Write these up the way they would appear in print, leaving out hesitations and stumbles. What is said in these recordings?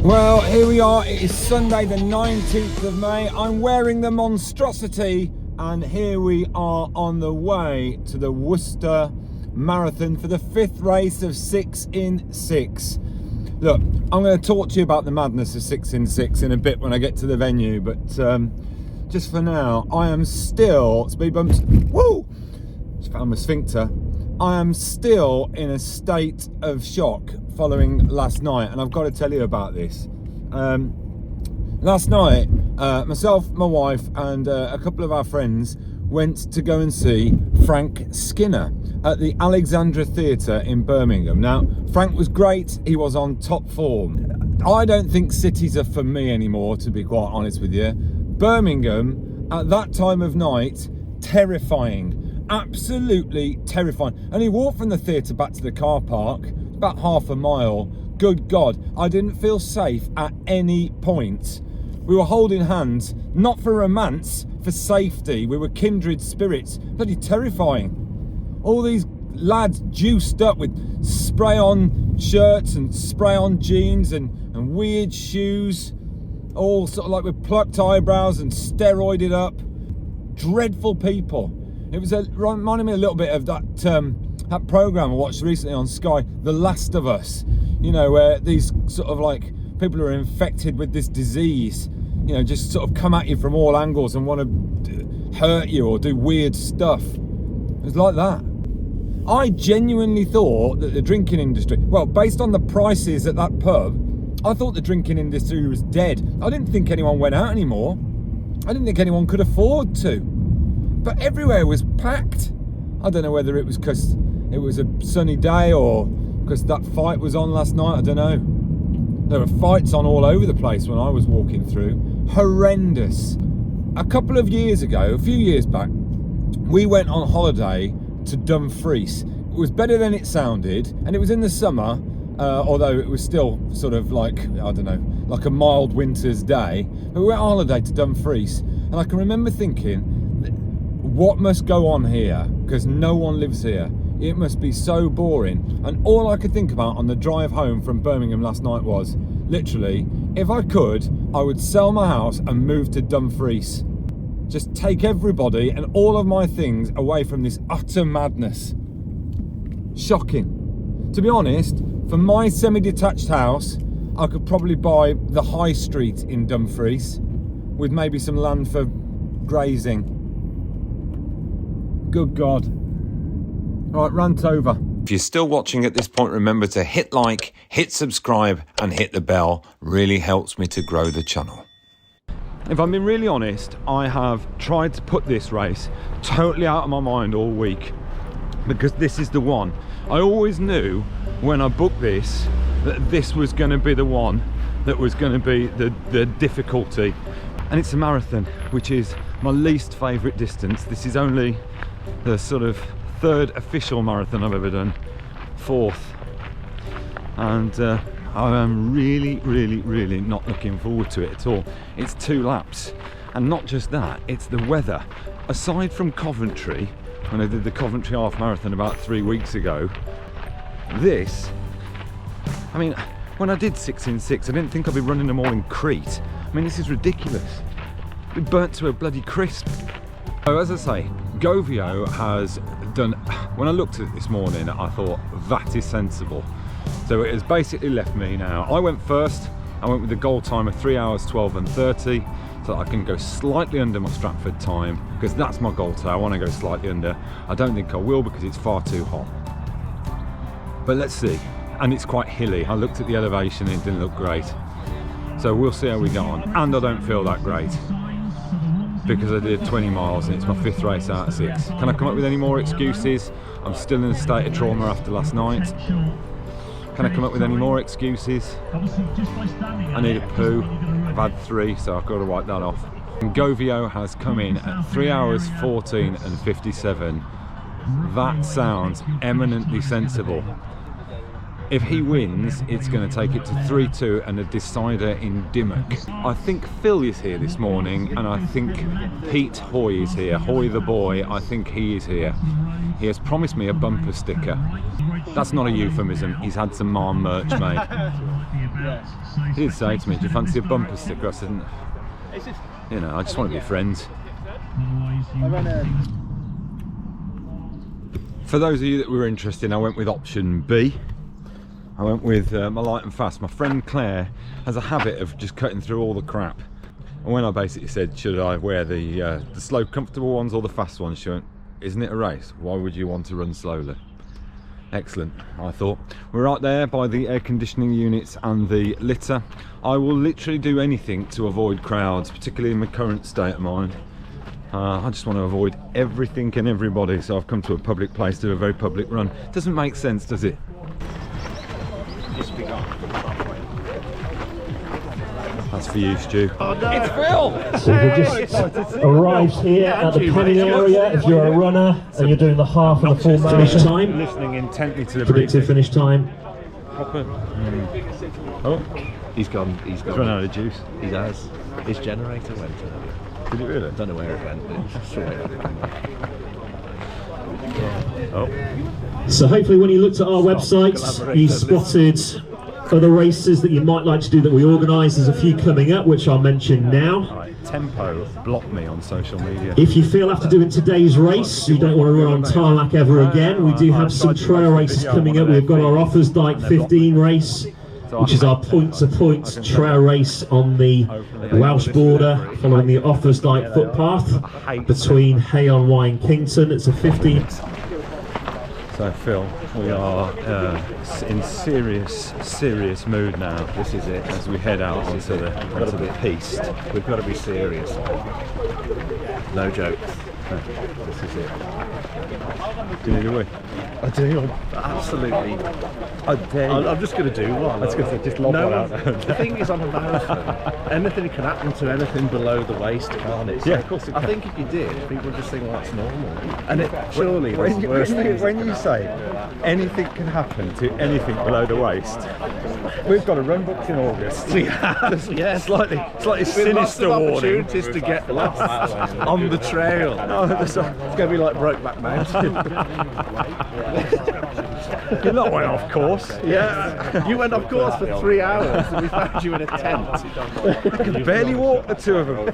Well, here we are. It is Sunday the 19th of May. I'm wearing the monstrosity and here we are on the way to the Worcester Marathon for the 5th race of 6 in 6. Look, I'm going to talk to you about the madness of 6 in 6 in a bit when I get to the venue, but just for now, I am still, speed bumps, woo! Just found my sphincter. I am still in a state of shock following last night, and I've got to tell you about this. Last night, myself, my wife, and a couple of our friends went to go and see Frank Skinner at the Alexandra Theatre in Birmingham. Now, Frank was great. He was on top form. I don't think cities are for me anymore, to be quite honest with you. Birmingham, at that time of night, terrifying. Absolutely terrifying. And he walked from the theatre back to the car park, about half a mile. Good God, I didn't feel safe at any point. We were holding hands, not for romance, for safety. We were kindred spirits. Bloody terrifying. All these lads juiced up with spray-on shirts and spray-on jeans and weird shoes, all sort of like with plucked eyebrows and steroided up. Dreadful people. It was reminded me a little bit of that programme I watched recently on Sky, The Last of Us. You know, where these sort of like people who are infected with this disease, you know, just sort of come at you from all angles and want to hurt you or do weird stuff. It was like that. I genuinely thought that the drinking industry, well, based on the prices at that pub, I thought the drinking industry was dead. I didn't think anyone went out anymore. I didn't think anyone could afford to. But everywhere was packed. I don't know whether it was because it was a sunny day or because that fight was on last night. I don't know. There were fights on all over the place when I was walking through. Horrendous. A couple of years ago, a few years back, we went on holiday to Dumfries. It was better than it sounded, and it was in the summer, although it was still sort of like, I don't know, like a mild winter's day. But we went on holiday to Dumfries, and I can remember thinking, what must go on here? Because no one lives here. It must be so boring. And all I could think about on the drive home from Birmingham last night was, literally, if I could, I would sell my house and move to Dumfries. Just take everybody and all of my things away from this utter madness. Shocking. To be honest, for my semi-detached house, I could probably buy the high street in Dumfries with maybe some land for grazing. Good God. Right, rant over. If you're still watching at this point, remember to hit like, hit subscribe and hit the bell. Really helps me to grow the channel. If I'm being really honest, I have tried to put this race totally out of my mind all week because this is the one. I always knew when I booked this that this was going to be the one that was going to be the difficulty. And it's a marathon, which is my least favourite distance. This is only the sort of 3rd official marathon I've ever done, 4th. And I am really not looking forward to it at all. It's 2 laps, and not just that, it's the weather. Aside from Coventry, when I did the Coventry half marathon about 3 weeks ago, this, I mean, when I did 6 in 6, I didn't think I'd be running them all in Crete. I mean, this is ridiculous. We burnt to a bloody crisp. So as I say, Gove has done, when I looked at it this morning, I thought that is sensible. So it has basically left me now. I went first. I went with the goal time of 3 hours 12 and 30, so that I can go slightly under my Stratford time, because that's my goal today. I want to go slightly under. I don't think I will because it's far too hot. But let's see. And it's quite hilly. I looked at the elevation and it didn't look great. So we'll see how we go on. And I don't feel that great because I did 20 miles and it's my 5th race out of 6. Can I come up with any more excuses? I'm still in a state of trauma after last night. Can I come up with any more excuses? I need a poo. I've had 3, so I've got to wipe that off. And Gove has come in at 3 hours 14 and 57. That sounds eminently sensible. If he wins, it's going to take it to 3-2 and a decider in Dimmock. I think Phil is here this morning, and I think Pete Hoy is here. Hoy the boy, I think he is here. He has promised me a bumper sticker. That's not a euphemism, he's had some MARM merch made. He did say to me, do you fancy a bumper sticker? I said, you know, I just want to be friends. For those of you that were interested, I went with option B. I went with my light and fast. My friend Claire has a habit of just cutting through all the crap. And when I basically said, should I wear the slow, comfortable ones or the fast ones, she went, isn't it a race? Why would you want to run slowly? Excellent, I thought. We're right there by the air conditioning units and the litter. I will literally do anything to avoid crowds, particularly in my current state of mind. I just want to avoid everything and everybody, so I've come to a public place to do a very public run. Doesn't make sense, does it? That's for you, Stu. Oh no! It's Phil! So you just arrived here at the penny area. If you're a runner and you're doing the half and the full finish time. Listening intently to the predicted finish time. Proper. Oh, He's gone. He's run out of juice. He has. His generator went. Did it really? I don't know where it went, but it's So hopefully when you looked at our website, you spotted other races that you might like to do that we organise. There's a few coming up, which I'll mention now. Right, Tempo blocked me on social media. If you feel after doing today's race, you don't want to run on tarmac ever again, we do have some trail races coming up. We've got our Offers Dyke 15 race, which is our point-to-point trail race on the Welsh border, following the Offers Dyke footpath between Hay-on-Wye and Kington. It's a 15. So Phil, we are in serious mood now. this is it. As we head out onto the piste. We've got to be serious. No joke. This is it. Do you need a wee? I do. Absolutely. I dare you. I'm just going to do one. Let's go. Just lob one out. The thing is, on a marathon, anything can happen to anything below the waist, can't it? So Yeah, of course it can. I think if you did, people would just think, well, that's normal. And it surely there's worse things. When you say anything can happen to anything below the waist, we've got a run booked in August. Yeah, Slightly with sinister lots of warning. opportunities to get lost on the trail. It's going to be like Brokeback Mountain. You're not went off course. Yeah, you went off course for 3 hours and we found you in a tent. I could barely walk, the two of them.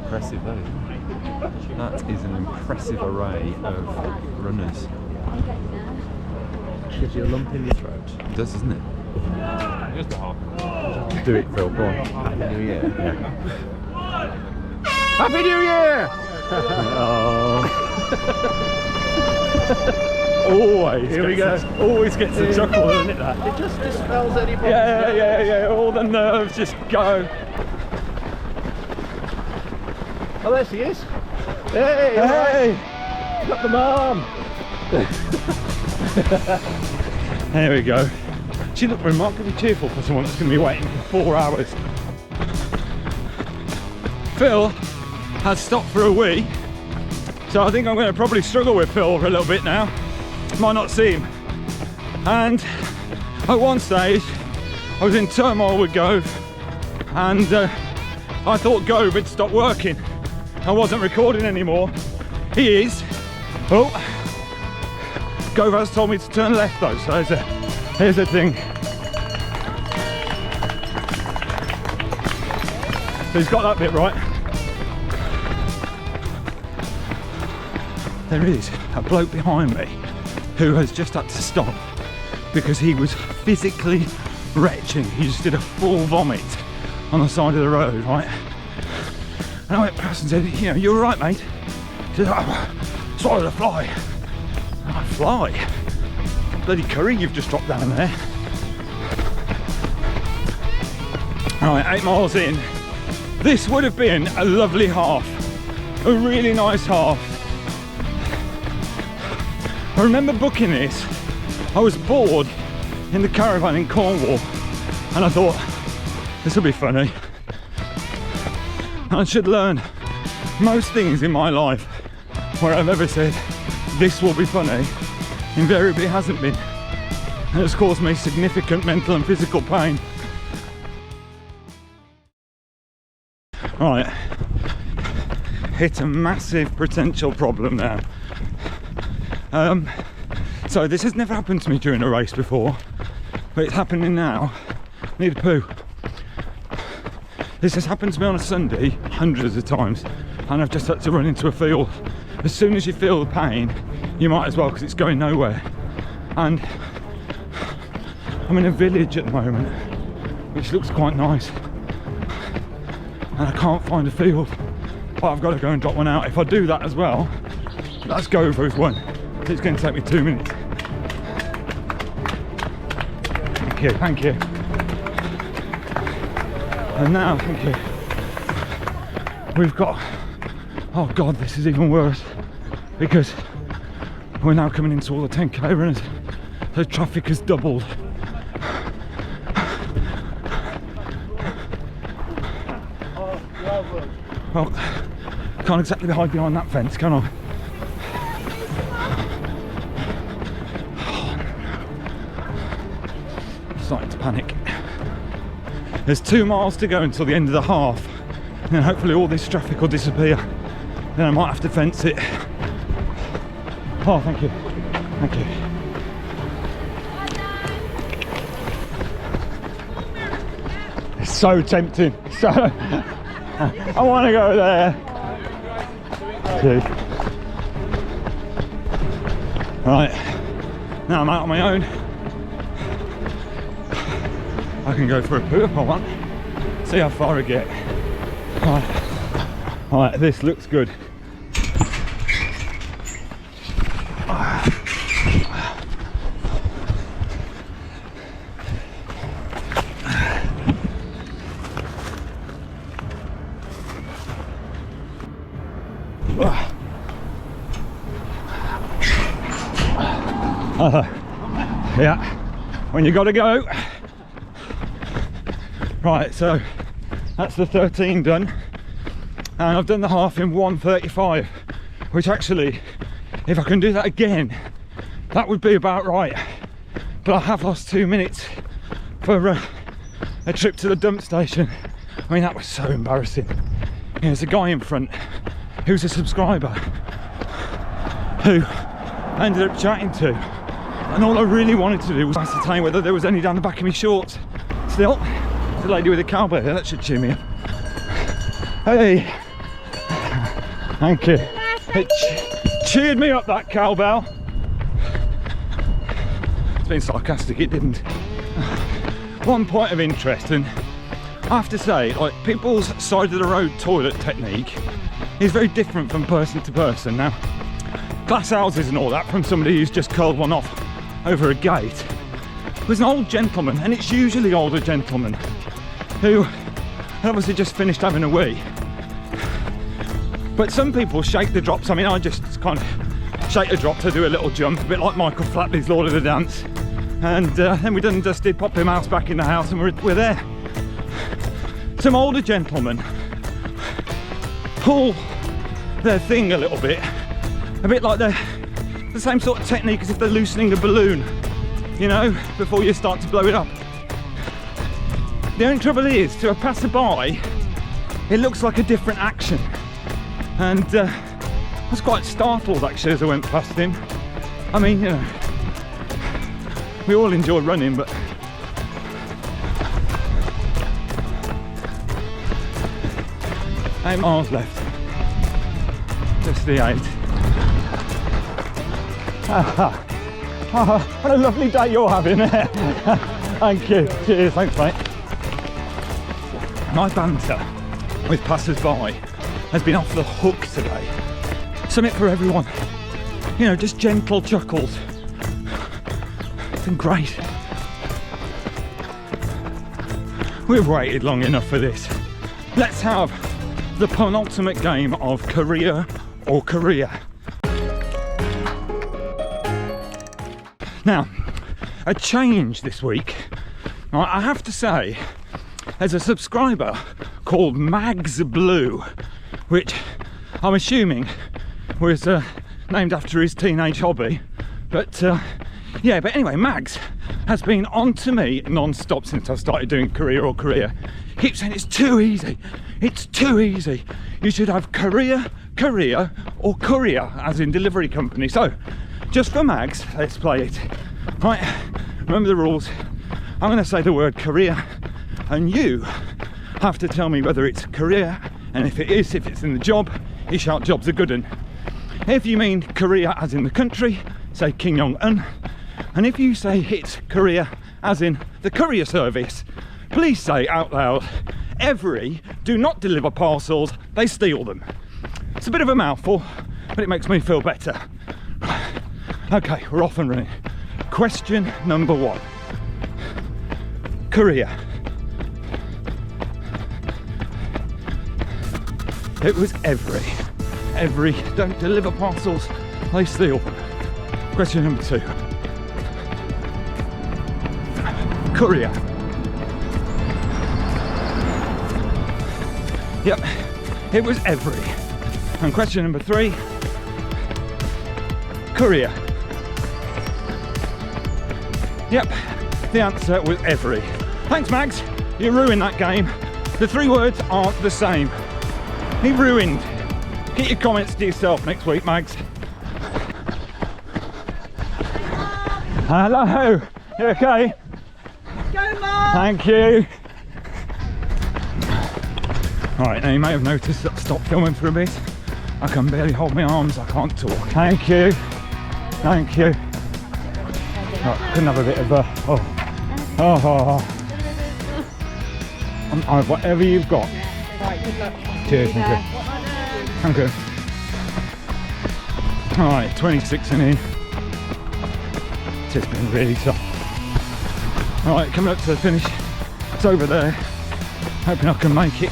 Impressive though. That is an impressive array of runners. Gives you a lump in your throat. It does, doesn't it? Do it, Phil. Go on. Happy New Year. Yeah. Happy New Year! Always. Here we go. Always gets a chuckle, doesn't it? That. It just dispels any problems. Yeah. All the nerves just go. Oh, there she is. Hey! Hey! Got the MARM. There we go. She looked remarkably cheerful for someone that's going to be waiting for 4 hours. Phil has stopped for a wee, so I think I'm going to probably struggle with Phil for a little bit now. Might not see him. And at one stage, I was in turmoil with Gove, and I thought Gove had stopped working. I wasn't recording anymore. He is. Oh, Gove has told me to turn left though, so here's the thing. So he's got that bit right. There is a bloke behind me who has just had to stop because he was physically retching. He just did a full vomit on the side of the road, right? And I went past and said, you know, you're all right, mate? He said, oh, swallowed a fly. A fly? Bloody curry you've just dropped down there. All right, 8 miles in. This would have been a lovely half, a really nice half. I remember booking this. I was bored in the caravan in Cornwall, and I thought, this will be funny. And I should learn most things in my life where I've ever said, this will be funny, invariably hasn't been. And it's caused me significant mental and physical pain. Right, hit a massive potential problem now. So this has never happened to me during a race before, but it's happening now. Need a poo. This has happened to me on a Sunday hundreds of times, and I've just had to run into a field. As soon as you feel the pain, you might as well, because it's going nowhere. And I'm in a village at the moment, which looks quite nice, and I can't find a field, but I've got to go and drop one out. If I do that as well, that's Gove who's won. It's going to take me 2 minutes. Thank you, thank you. And now, thank you, we've got, oh God, this is even worse, because we're now coming into all the 10k runners. The traffic has doubled. Well, can't exactly hide behind that fence, can I? Starting to panic. There's 2 miles to go until the end of the half, and then hopefully all this traffic will disappear. Then I might have to fence it. Oh, thank you. Thank you. It's so tempting. So I want to go there. Okay. Right, now I'm out on my own. I can go for a poo if I want. See how far I get. Right, this looks good. Yeah, when you gotta go. Right, so that's the 13 done, and I've done the half in 1:35, which actually, if I can do that again, that would be about right. But I have lost 2 minutes for a trip to the dump station. I mean, that was so embarrassing. You know, there's a guy in front who's a subscriber who I ended up chatting to, and all I really wanted to do was ascertain whether there was any down the back of my shorts. Still, the lady with the cowbell there, that should cheer me up. Hey, thank you. It cheered me up, that cowbell. It's been sarcastic, it didn't. One point of interest, and I have to say, like, people's side of the road toilet technique is very different from person to person. Now, glass houses and all that, from somebody who's just curled one off over a gate, was an old gentleman, and it's usually older gentlemen who obviously just finished having a wee. But some people shake the drops. I mean, I just kind of shake the drop to do a little jump, a bit like Michael Flatley's Lord of the Dance. And then we done and dusted, popped him mouse back in the house, and we're there. Some older gentlemen pull their thing a little bit, like the same sort of technique as if they're loosening a balloon, you know, before you start to blow it up. The only trouble is, to a passerby, it looks like a different action. And I was quite startled actually as I went past him. I mean, you know, we all enjoy running, but eight miles left. Just the 8. What a lovely day you're having there. Thank you. Cheers. Thanks, mate. My banter with passers-by has been off the hook today. Something for everyone. You know, just gentle chuckles. It's been great. We've waited long enough for this. Let's have the penultimate game of courier or courier. Now, a change this week. I have to say, there's a subscriber called Mags Blue, which I'm assuming was named after his teenage hobby. But yeah, but anyway, Mags has been on to me non-stop since I started doing courier or courier. Keeps saying it's too easy, it's too easy. You should have courier, courier or courier, as in delivery company. So just for Mags, let's play it. Right, remember the rules. I'm going to say the word courier and you have to tell me whether it's courier, and if it is, if it's in the job, you shout job's a good un. If you mean courier as in the country, say Kim Jong-un. And if you say it's courier as in the courier service, please say out loud, every do not deliver parcels, they steal them. It's a bit of a mouthful, but it makes me feel better. Okay, we're off and running. Question number 1. Courier. It was every don't deliver parcels, they steal them. Question number 2. Courier. Yep, it was every. And question number 3. Courier. Yep, the answer was every. Thanks, Mags. You ruined that game. The 3 words aren't the same. He ruined. Get your comments to yourself next week, Mags. Hello. You okay? Go, Mom. Thank you. Alright, now you may have noticed that I stopped filming for a bit. I can barely hold my arms, I can't talk. Thank you. Thank you. Right, couldn't have a bit of a... whatever you've got. Right, good luck. Cheers, thank you. Thank you. Alright, 26 and in. It's just been really tough. Alright, coming up to the finish. It's over there. Hoping I can make it.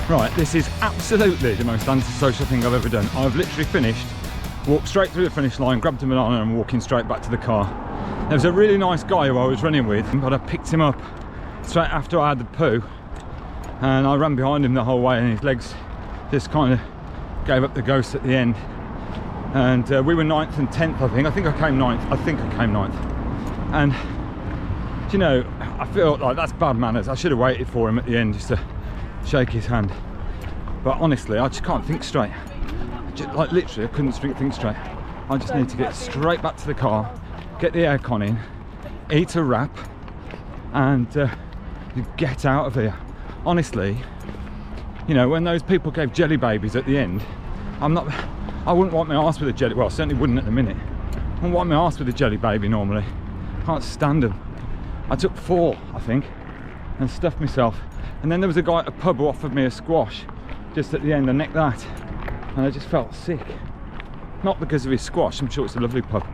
Right, this is absolutely the most antisocial thing I've ever done. I've literally finished, walked straight through the finish line, grabbed a banana and walking straight back to the car. There was a really nice guy who I was running with, but I picked him up straight after I had the poo, and I ran behind him the whole way, and his legs just kind of gave up the ghost at the end. And we were 9th and 10th, I think I came 9th. And do you know, I feel like that's bad manners. I should have waited for him at the end just to shake his hand. But honestly, I just can't think straight. Like literally, I couldn't think straight. I just need to get straight back to the car, get the aircon in, eat a wrap, and get out of here. Honestly, you know, when those people gave jelly babies at the end, I wouldn't want my arse with a jelly, well, I certainly wouldn't at the minute. I wouldn't want my arse with a jelly baby normally. Can't stand them. I took 4, I think, and stuffed myself. And then there was a guy at a pub who offered me a squash just at the end. I nicked that, and I just felt sick. Not because of his squash, I'm sure it's a lovely pub,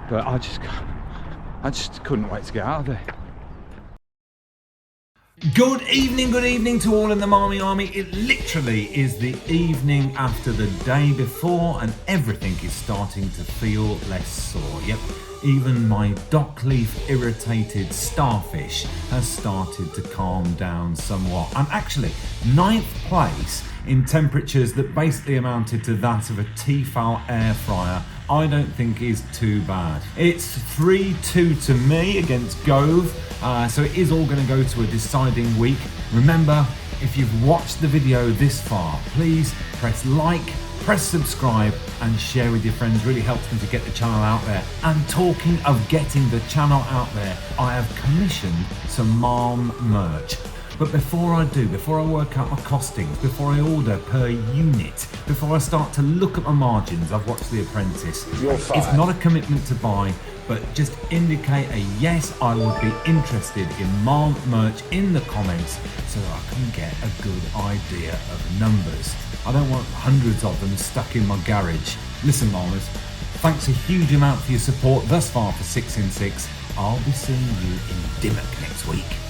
but I just couldn't wait to get out of there. Good evening to all in the Marmy Army. It literally is the evening after the day before, and everything is starting to feel less sore. Yep, even my dock leaf irritated starfish has started to calm down somewhat. I'm actually 9th place in temperatures that basically amounted to that of a Tefal air fryer. I don't think is too bad. It's 3-2 to me against Gove, so it is all going to go to a deciding week. Remember, if you've watched the video this far, please press like, press subscribe and share with your friends. Really helps me to get the channel out there. And talking of getting the channel out there, I have commissioned some MARM merch. But before I do, before I work out my costings, before I order per unit, before I start to look at my margins, I've watched The Apprentice. It's not a commitment to buy, but just indicate a yes, I would be interested in MARM merch in the comments so that I can get a good idea of numbers. I don't want hundreds of them stuck in my garage. Listen, Marmers, Thanks a huge amount for your support thus far for 6 in 6. I'll be seeing you in Dimmock next week.